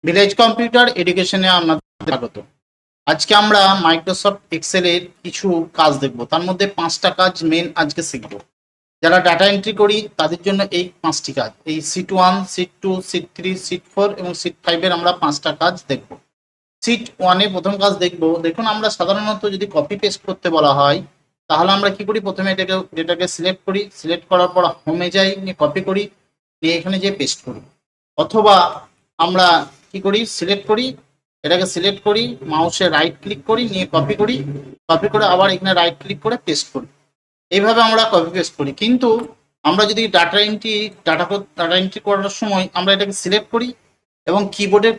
Village computer এডুকেশনে আপনাদের স্বাগত। আজকে আমরা মাইক্রোসফট এক্সেলের কিছু কাজ দেখব, তার মধ্যে 5টা কাজ মেন আজকে শিখব। যারা ডাটা এন্ট্রি করি তাদের জন্য এই 5টি কাজ, এই সিট 1, সিট 2, সিট 3, সিট 4 এবং সিট 5 এর আমরা 5টা কাজ দেখব। সিট 1 এ প্রথম কাজ দেখব। দেখুন, আমরা সাধারণত যদি কপি পেস্ট করতে বলা হয় তাহলে আমরা কি করি, প্রথমে এটাকে সিলেক্ট করি, সিলেক্ট করার পর হোমে যাই, নিয়ে কপি করি, নিয়ে এখানে যে পেস্ট করি। অথবা আমরা কি করি, সিলেক্ট করি, এটাকে সিলেক্ট করি, মাউসে রাইট ক্লিক করি, নিয়ে কপি করি, কপি করে আবার এখানে রাইট ক্লিক করে পেস্ট করি। এইভাবে আমরা কপি পেস্ট করি। কিন্তু আমরা যদি ডাটা এন্ট্রি করার সময় আমরা এটাকে সিলেক্ট করি এবং কিবোর্ডে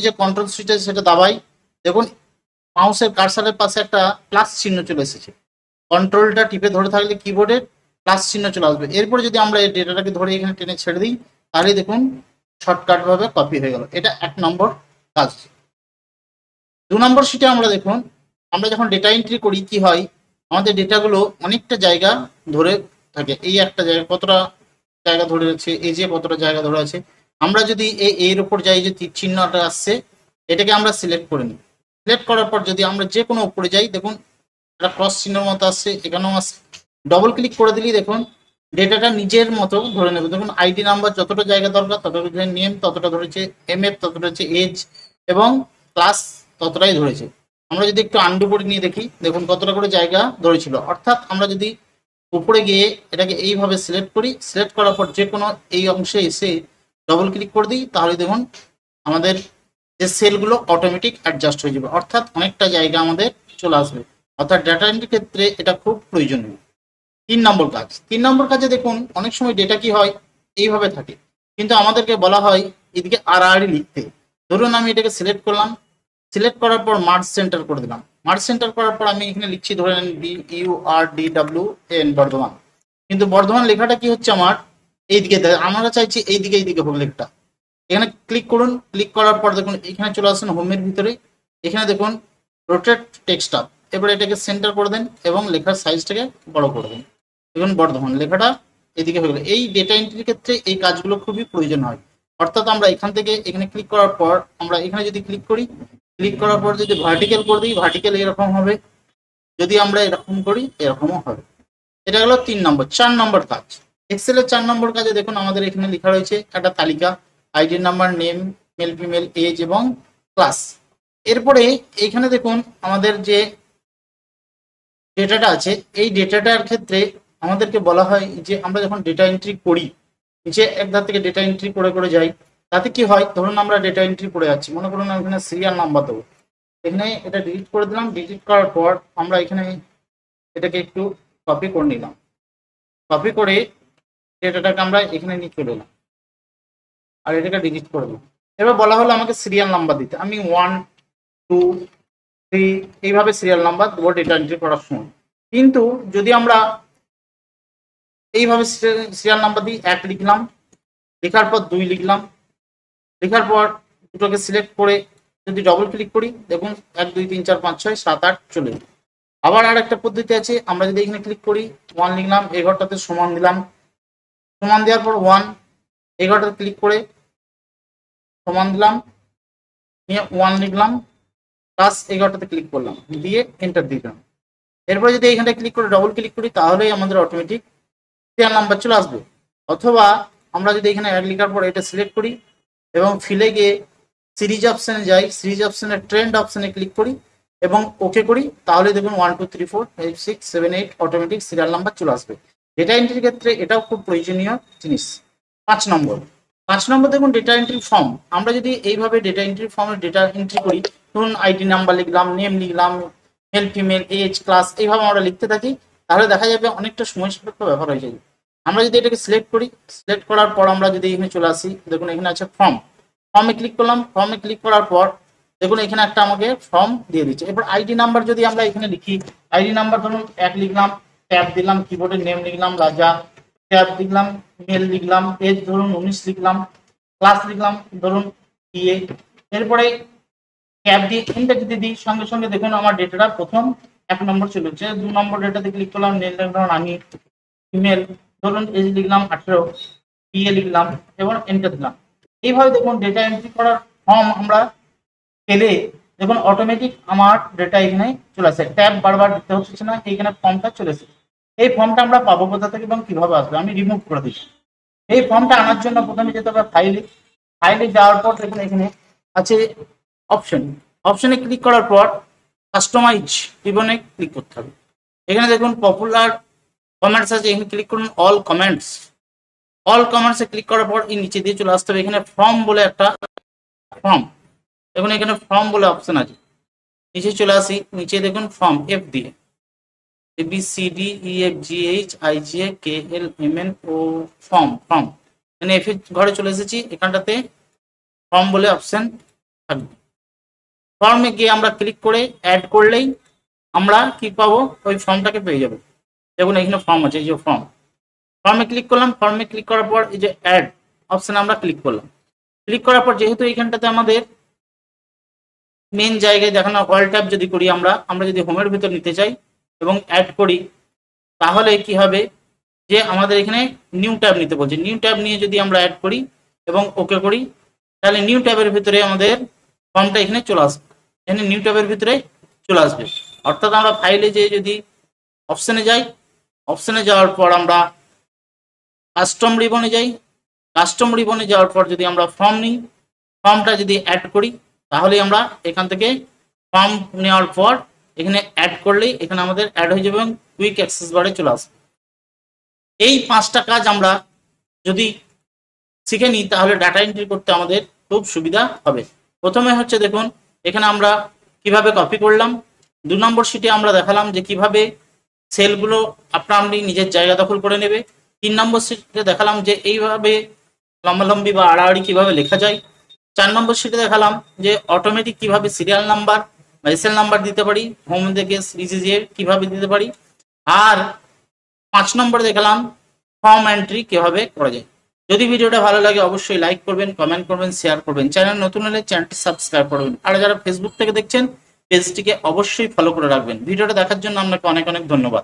যে কন্ট্রোল সুইচ আছে সেটা দাবাই, দেখুন মাউসের কার্সারের পাশে একটা প্লাস চিহ্ন চলে এসেছে। কন্ট্রোলটা টিপে ধরে থাকলে কিবোর্ডের প্লাস চিহ্ন চলে আসবে। এরপর যদি আমরা এই ডেটাটাকে ধরে এখানে টেনে ছেড়ে দিই তাহলে দেখুন শর্টকাট ভাবে কপি হয়ে গেল। এটা 1 নম্বর কাজ। 2 নম্বর শিটে আমরা দেখুন, আমরা যখন ডেটা এন্ট্রি করি কি হয়, আমাদের ডেটাগুলো অনেকটা জায়গা ধরে থাকে। এই একটা জায়গা কতটা জায়গা ধরে আছে, এই যে কতটা জায়গা ধরে আছে। আমরা যদি এর উপর যাই, যে তীর চিহ্নটা আসছে এটাকে আমরা সিলেক্ট করে নিই। সিলেক্ট করার পর যদি আমরা যে কোনো উপরে যাই, দেখুন একটা ক্রস চিহ্নের মতো আসছে, এখানেও আসছে। ডবল ক্লিক করে দিলেই দেখুন ডেটাটা নিজের মতো ধরে নেবে। দেখুন আইডি নাম্বার যতটা জায়গা দরকার ততটা, নেম ততটা ধরেছে, এমএফ ততটা হচ্ছে, এজ এবং ক্লাস ততটাই ধরেছে। আমরা যদি একটু আন্ডু করে নিয়ে দেখি, দেখুন কতটা করে জায়গা ধরেছিল। অর্থাৎ আমরা যদি উপরে গিয়ে এটাকে এইভাবে সিলেক্ট করি, সিলেক্ট করার পর যে কোনো এই অংশে এসে ডবল ক্লিক করে দিই, তাহলে দেখুন আমাদের যে সেলগুলো অটোমেটিক অ্যাডজাস্ট হয়ে যাবে, অর্থাৎ অনেকটা জায়গা আমাদের চলে আসবে। অর্থাৎ ডাটা এন্ট্রির ক্ষেত্রে এটা খুব প্রয়োজনীয়। 3 নম্বর কাজ। 3 নম্বর কাজে দেখুন অনেক সময় ডেটা কি হয়, এইভাবে থাকে, কিন্তু আমাদেরকে বলা হয় এদিকে আড়াআড়ি লিখতে। ধরুন আমি এটাকে সিলেক্ট করলাম, সিলেক্ট করার পর মার্জ সেন্টার করে দিলাম। মার্জ সেন্টার করার পর আমি এখানে লিখছি, ধরে নেন BURDWN বর্ধমান, কিন্তু বর্ধমান লেখাটা কি হচ্ছে আমার এইদিকে, আমরা চাইছি এইদিকে হোক লেখাটা। এখানে ক্লিক করুন, ক্লিক করার পর দেখুন এখানে চলে আসেন হোমের ভিতরে, এখানে দেখুন রোটেট টেক্সট আপ। এবার এটাকে সেন্টার করে দেন এবং লেখার সাইজটাকে বড় করে দেন। দেখুন বর্ধমান লেখাটা এদিকে হয়ে গেল। এই ডেটা এন্ট্রির ক্ষেত্রে এই কাজগুলো খুবই প্রয়োজন হয়। অর্থাৎ আমরা এখান থেকে এখানে ক্লিক করার পর আমরা এখানে যদি ক্লিক করি, ক্লিক করার পর যদি ভার্টিক্যাল করে দিই, ভার্টিক্যাল এরকম হবে, যদি আমরা এরকম করি এরকমও হবে। এটা হলো 3 নম্বর। 4 নম্বর কাজ। এক্সেলের 4 নম্বর কাজে দেখুন আমাদের এখানে লেখা রয়েছে একটা তালিকা, ID number, name, male female, age এবং ক্লাস। এরপরে এখানে দেখুন আমাদের যে ডেটাটা আছে, এই ডেটাটার ক্ষেত্রে আমাদেরকে বলা হয় যে আমরা যখন ডেটা এন্ট্রি করি, নিচে এক ধার থেকে ডেটা এন্ট্রি করে করে যাই, তাতে কি হয়, ধরুন আমরা ডেটা এন্ট্রি করে যাচ্ছি, মনে করুন এখানে সিরিয়াল নাম্বার দেবো, এখানে এটা ডিলিট করে দিলাম। ডিলিট করার পর আমরা এখানে এটাকে একটু কপি করে নিলাম, কপি করে ডেটাটাকে আমরা এখানে নিয়ে চলে এলাম আর এটাকে ডিলিট করে দিলাম। এবার বলা হলো আমাকে সিরিয়াল নাম্বার দিতে, আমি 1, 2, 3 এইভাবে সিরিয়াল নাম্বার দেবো ডেটা এন্ট্রি করার সময়। কিন্তু যদি আমরা এইভাবে সিরিয়াল নাম্বার দিই, 1 লিখলাম, লেখার পর 2 লিখলাম, লেখার পর দুটোকে সিলেক্ট করে যদি ডবল ক্লিক করি, দেখুন 1, 2, 3, 4, 5, 6, 7, 8 চলে। আবার আর একটা পদ্ধতি আছে, আমরা যদি এখানে ক্লিক করি, 1 লিখলাম, এই ঘরটাতে সমান দিলাম, সমান দেওয়ার পর 1, এই ঘরটাতে ক্লিক করে সমান দিলাম, নিয়ে 1 লিখলাম, প্লাস এই ঘরটাতে ক্লিক করলাম, দিয়ে এন্টার দিলাম। এরপরে যদি এখানটা ক্লিক করে ডবল ক্লিক করি তাহলেই আমাদের অটোমেটিক সিরিয়াল নাম্বার চলে আসবে। অথবা আমরা যদি এখানে অ্যাড লেখার পর এটা সিলেক্ট করি এবং ফিলে গিয়ে সিরিজ অপশনে যাই, সিরিজ অপশনে ট্রেন্ড অপশনে ক্লিক করি এবং ওকে করি, তাহলে দেখুন 1, 2, 3, 4, 5, 6, 7, 8 অটোমেটিক সিরিয়াল নাম্বার চলে আসবে। ডেটা এন্ট্রির ক্ষেত্রে এটাও খুব প্রয়োজনীয় জিনিস। 5 নম্বর দেখুন ডেটা এন্ট্রি ফর্ম। আমরা যদি এইভাবে ডেটা এন্ট্রি ফর্মে ডেটা এন্ট্রি করি, ধরুন আইডি নাম্বার লিখলাম, নেম লিখলাম, মেল ফিমেল, এজ, ক্লাস, এইভাবে আমরা লিখতে থাকি, তাহলে দেখা যাবে অনেকটা সময় সাপেক্ষ ব্যাপার হয়ে যায়। আমরা যদি এটাকে সিলেক্ট করি, সিলেক্ট করার পর আমরা যদি এখানে চলে আসি, দেখুন এখানে আছে ফর্ম, ফর্মে ক্লিক করলাম, ফর্মে ক্লিক করার পর দেখুন এখানে একটা আমাকে ফর্ম দিয়ে দিচ্ছে। এরপর আইডি নাম্বার যদি আমরা এখানে লিখি, আইডি নাম্বার ধরুন 1 লিখলাম, ট্যাব দিলাম, কিবোর্ডে নেম লিখলাম রাজা, ট্যাব লিখলাম, মেল লিখলাম, এজ ধরুন 19 লিখলাম, ক্লাস লিখলাম ধরুন বিএ। এরপরে ট্যাব দিয়ে এন্টার যদি দিই, সঙ্গে সঙ্গে দেখুন আমার ডেটাটা প্রথম 1 নম্বর চলে যাচ্ছে। 2 নম্বর ডেটাতে ক্লিক করলাম, নেম লিখলাম আমি, ইমেল ধরুন এজ লিখলাম 18, বিএ লিখলাম এবং এন্টার দিলাম। এইভাবে দেখুন ডেটা এন্ট্রি করার ফর্ম আমরা পেলে দেখুন অটোমেটিক আমার ডেটা এখানে চলে আসে, ট্যাব বারবার দিতে হচ্ছে না, এইখানে ফর্মটা চলে এসেছে। এই ফর্মটা আমরা পাবো কোথা থেকে এবং কিভাবে আসবে, আমি রিমুভ করে দিচ্ছি। এই ফর্মটা আনার জন্য প্রথমে যেতে হবে ফাইলে যাওয়ার পর দেখুন এখানে আছে অপশনে ক্লিক করার পর কাস্টমাইজ রিবনে ক্লিক করতে হবে। এখানে দেখুন পপুলার কমেন্টস আছে, এখানে ক্লিক করুন অল কমেন্টসে ক্লিক করার পর এই নিচে দিয়ে চলে আসতে হবে। এখানে ফর্ম বলে একটা ফর্ম, দেখুন এখানে ফর্ম বলে অপশন আছে, নিচে চলে আসি, নিচে দেখুন ফর্ম এফ দিয়ে ABCDEFGHIJKLMNO ফর্ম এখানে এফ ঘরে চলে এসেছি। এখানটাতে ফর্ম বলে অপশন থাকবে, ফর্মে গিয়ে আমরা ক্লিক করে অ্যাড করলেই আমরা কি পাবো, ওই ফর্মটাকে পেয়ে যাবো। দেখুন এখানে ফর্ম আছে, এই যে ফর্মে ক্লিক করলাম, ফর্মে ক্লিক করার পর এই যে অ্যাড অপশনে আমরা ক্লিক করলাম। ক্লিক করার পর যেহেতু এইখানটাতে আমাদের মেন জায়গায় দেখানো অল ট্যাব যদি করি আমরা যদি হোমের ভিতর নিতে চাই এবং অ্যাড করি, তাহলে কি হবে যে আমাদের এখানে নিউ ট্যাব নিতে বলছে। নিউ ট্যাব নিয়ে যদি আমরা অ্যাড করি এবং ওকে করি, তাহলে নিউ ট্যাবের ভিতরে আমাদের ফর্মটা এখানে চলে আসবে, এখানে নিউ ট্যাবের ভিতরে চলে আসবে। অর্থাৎ আমরা ফাইলে যেয়ে যদি অপশনে যাই, অপশনে যাওয়ার পর আমরা কাস্টম রিবনে যাই, কাস্টম রিবনে যাওয়ার পর যদি আমরা ফর্ম নিই, ফর্মটা যদি অ্যাড করি, তাহলে আমরা এখান থেকে ফর্ম নেওয়ার পর এখানে অ্যাড করলেই এখানে আমাদের অ্যাড হয়ে যাবে এবং কুইক অ্যাক্সেস বারে চলে আসবে। এই 5টা কাজ আমরা যদি শিখে নিই তাহলে ডাটা এন্ট্রি করতে আমাদের খুব সুবিধা হবে। প্রথমে হচ্ছে দেখুন এখানে আমরা কিভাবে কপি করলাম, 2 নম্বর শিটে আমরা দেখালাম যে কিভাবে সেলগুলো আপনি নিজের জায়গা দখল করে নেবে। 3 নম্বর শিটে দেখালাম যে এইভাবে লম্বালম্বি বা আড়াআড়ি কিভাবে লেখা যায়। 4 নম্বর শিটে দেখালাম যে অটোমেটিক কিভাবে সিরিয়াল নাম্বার বা এসএল নাম্বার দিতে পারি, হোম থেকে সিরিজে কিভাবে দিতে পারি। আর 5 নম্বরে দেখালাম ফর্ম এন্ট্রি কিভাবে করা যায়। যদি ভিডিওটা ভালো লাগে অবশ্যই লাইক করবেন, কমেন্ট করবেন, শেয়ার করবেন। চ্যানেল নতুন হলে চ্যানেলটি সাবস্ক্রাইব করবেন। আর যারা ফেসবুক থেকে দেখছেন পেজটিকে অবশ্যই ফলো করে রাখবেন। ভিডিওটা দেখার জন্য আপনাকে অনেক অনেক ধন্যবাদ।